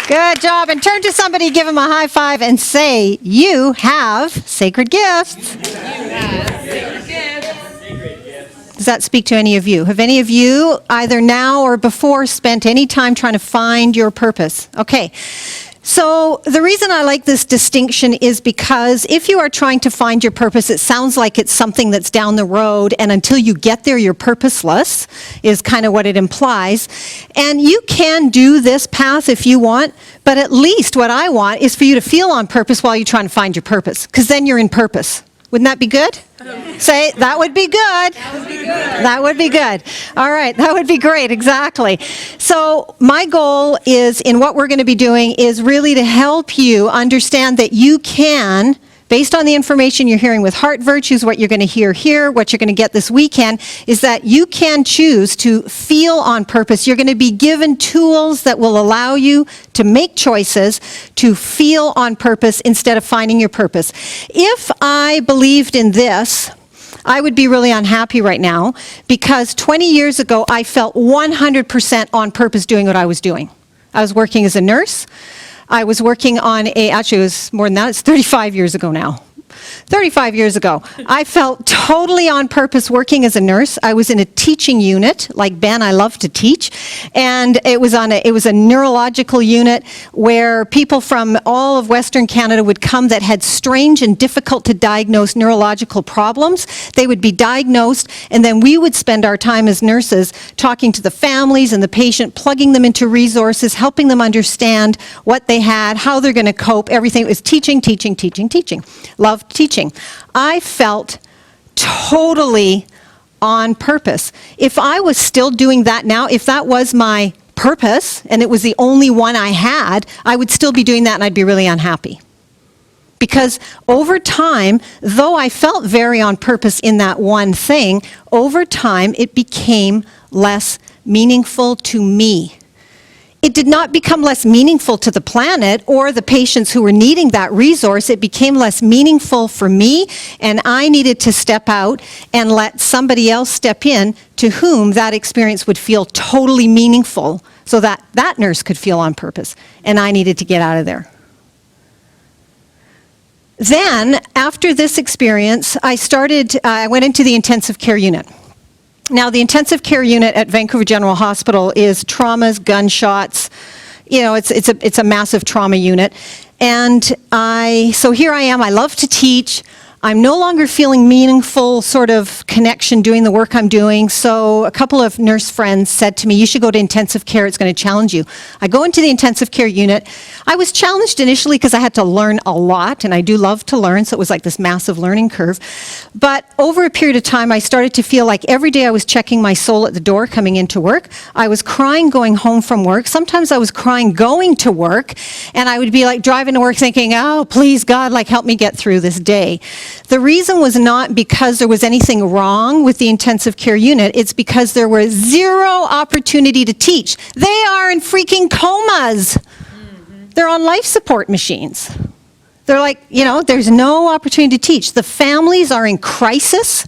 Good job. And turn to somebody, give them a high five, and say, you have sacred gifts. Does that speak to any of you? Have any of you, either now or before, spent any time trying to find your purpose? Okay. So the reason I like this distinction is because if you are trying to find your purpose, it sounds like it's something that's down the road, and until you get there, you're purposeless, is kind of what it implies. And you can do this path if you want, but at least what I want is for you to feel on purpose while you're trying to find your purpose, because then you're in purpose. Wouldn't that be good? Say, that would be good. That would be good. That would be good. All right, that would be great, exactly. So my goal is, in what we're going to be doing, is really to help you understand that you can, based on the information you're hearing with Heart Virtues, what you're going to hear here, what you're going to get this weekend, is that you can choose to feel on purpose. You're going to be given tools that will allow you to make choices to feel on purpose instead of finding your purpose. If I believed in this, I would be really unhappy right now, because 20 years ago, I felt 100% on purpose doing what I was doing. I was working as a nurse. I was working on actually it was more than that, it's 35 years ago now. 35 years ago. I felt totally on purpose working as a nurse. I was in a teaching unit, like Ben, I love to teach, and it was a neurological unit where people from all of Western Canada would come that had strange and difficult to diagnose neurological problems. They would be diagnosed, and then we would spend our time as nurses talking to the families and the patient, plugging them into resources, helping them understand what they had, how they're going to cope, everything. It was teaching, teaching, teaching, teaching. Loved teaching. I felt totally on purpose. If I was still doing that now, if that was my purpose and it was the only one I had, I would still be doing that and I'd be really unhappy. Because over time, though I felt very on purpose in that one thing, over time it became less meaningful to me. It did not become less meaningful to the planet or the patients who were needing that resource. It became less meaningful for me, and I needed to step out and let somebody else step in to whom that experience would feel totally meaningful so that that nurse could feel on purpose, and I needed to get out of there. Then, after this experience, I went into the intensive care unit. Now, the intensive care unit at Vancouver General Hospital is traumas, gunshots. You know, it's a massive trauma unit. And so here I am. I love to teach. I'm no longer feeling meaningful sort of connection doing the work I'm doing. So a couple of nurse friends said to me, you should go to intensive care. It's going to challenge you. I go into the intensive care unit. I was challenged initially because I had to learn a lot, and I do love to learn, so it was like this massive learning curve. But over a period of time, I started to feel like every day I was checking my soul at the door coming into work. I was crying going home from work. Sometimes I was crying going to work, and I would be like driving to work thinking, oh, please God, like help me get through this day. The reason was not because there was anything wrong with the intensive care unit. It's because there was zero opportunity to teach. They are in freaking comas. They're on life support machines. They're like, you know, there's no opportunity to teach. The families are in crisis.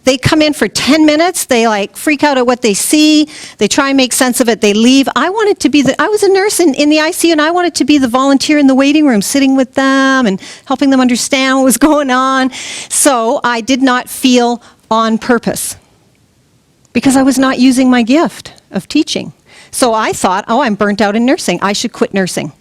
They come in for 10 minutes, they like freak out at what they see, they try and make sense of it, they leave. I was a nurse in the ICU, and I wanted to be the volunteer in the waiting room, sitting with them and helping them understand what was going on. So I did not feel on purpose because I was not using my gift of teaching. So I thought, oh, I'm burnt out in nursing, I should quit nursing.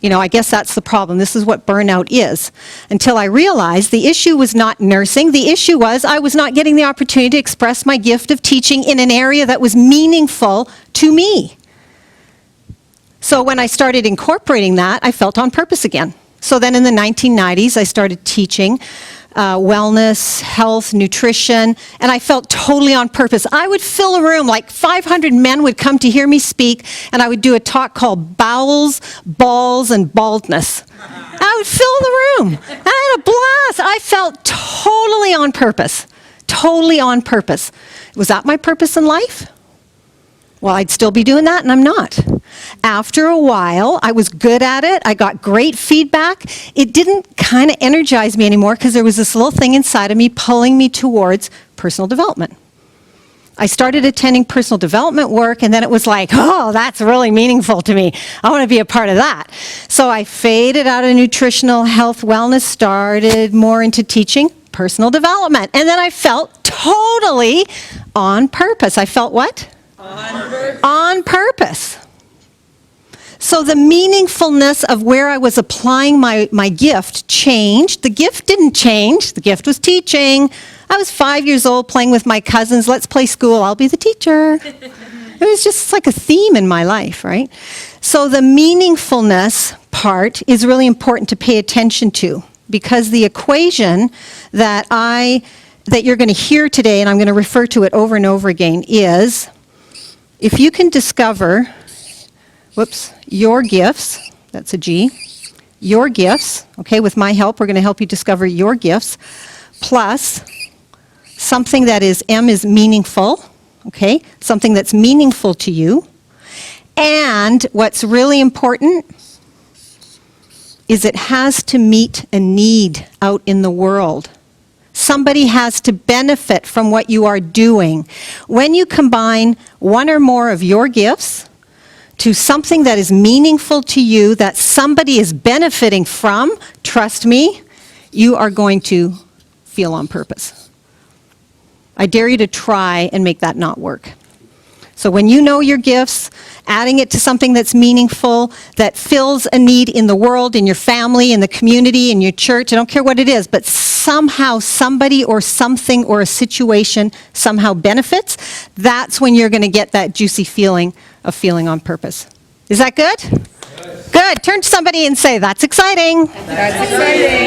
You know, I guess that's the problem. This is what burnout is. Until I realized the issue was not nursing. The issue was I was not getting the opportunity to express my gift of teaching in an area that was meaningful to me. So when I started incorporating that, I felt on purpose again. So then in the 1990s, I started teaching wellness, health, nutrition, and I felt totally on purpose. I would fill a room, like 500 men would come to hear me speak, and I would do a talk called Bowels, Balls, and Baldness. I would fill the room. I had a blast. I felt totally on purpose. Totally on purpose. Was that my purpose in life? Well, I'd still be doing that, and I'm not. After a while, I was good at it. I got great feedback. It didn't kind of energize me anymore because there was this little thing inside of me pulling me towards personal development. I started attending personal development work, and then it was like, oh, that's really meaningful to me. I want to be a part of that. So I faded out of nutritional health wellness, started more into teaching personal development. And then I felt totally on purpose. I felt what? On purpose. So the meaningfulness of where I was applying my gift changed. The gift didn't change. The gift was teaching. I was 5 years old playing with my cousins. Let's play school. I'll be the teacher. It was just like a theme in my life, right? So the meaningfulness part is really important to pay attention to, because the equation that you're going to hear today, and I'm going to refer to it over and over again, is if you can discover, your gifts, that's a G, your gifts, okay, with my help, we're going to help you discover your gifts, plus something that is, M is meaningful, okay, something that's meaningful to you, and what's really important is it has to meet a need out in the world. Somebody has to benefit from what you are doing. When you combine one or more of your gifts to something that is meaningful to you, that somebody is benefiting from, trust me, you are going to feel on purpose. I dare you to try and make that not work. So when you know your gifts, adding it to something that's meaningful, that fills a need in the world, in your family, in the community, in your church, I don't care what it is, but somehow somebody or something or a situation somehow benefits, that's when you're going to get that juicy feeling of feeling on purpose. Is that good? Yes. Good. Turn to somebody and say, that's exciting. That's exciting.